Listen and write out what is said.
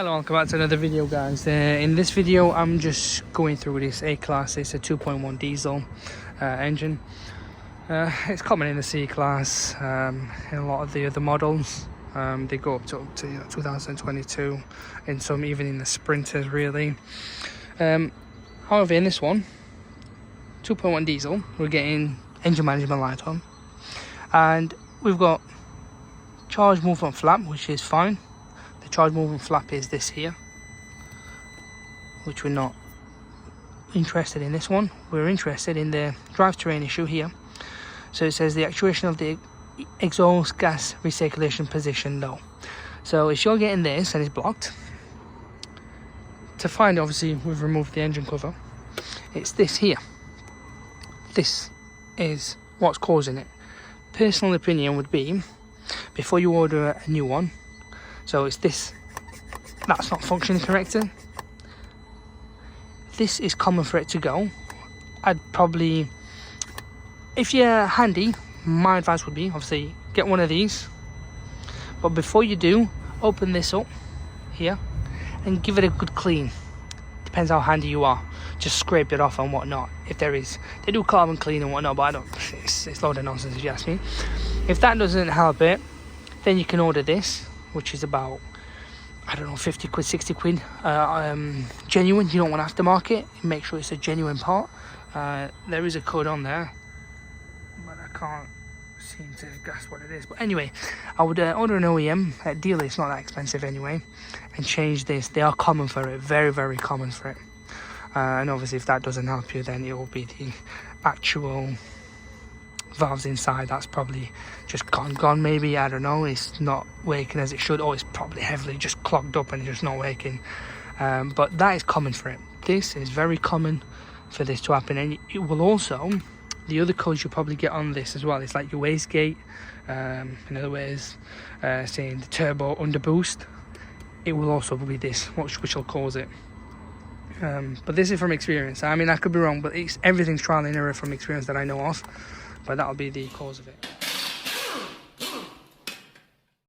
Hello, welcome back to another video, guys. In this video I'm just going through this A-Class. It's a 2.1 diesel engine. It's common in the C-Class, in a lot of the other models. They go up to 2022, in some even in the Sprinters really. However, in this one, 2.1 diesel, we're getting engine management light on, and we've got charge movement flap, which is fine. The charge movement flap is this here, which we're not interested in. This one, we're interested in the drivetrain issue here. So it says the actuation of the exhaust gas recirculation position low. So if you're getting this and it's blocked, to find, obviously we've removed the engine cover, it's this here. This is what's causing it. Personal opinion would be, before you order a new one, so it's this that's not functioning correctly. This is common for it to go. I'd probably, if you're handy, my advice would be obviously get one of these, but before you do, open this up here and give it a good clean. Depends how handy you are, just scrape it off and whatnot. If there is, they do carbon clean and whatnot, but I don't, it's a load of nonsense if you ask me. If that doesn't help it, then you can order this, which is about, I don't know, 50 quid, 60 quid, genuine. You don't want aftermarket. Make sure it's a genuine part. There is a code on there, but I can't seem to guess what it is. But anyway, I would order an OEM at dealer. It's not that expensive anyway, and change this. They are common for it, very, very common for it. And obviously if that doesn't help you, then it will be the actual valves inside. That's probably just gone maybe, I don't know. It's not working as it should, or it's probably heavily just clogged up and it's just not working. But that is common for it. This is very common for this to happen, and it will also, the other codes you'll probably get on this as well, it's like your wastegate, in other words, saying the turbo under boost, it will also be this, which will cause it. But this is from experience. I mean, I could be wrong, but everything's trial and error from experience that I know of. But that'll be the cause of it.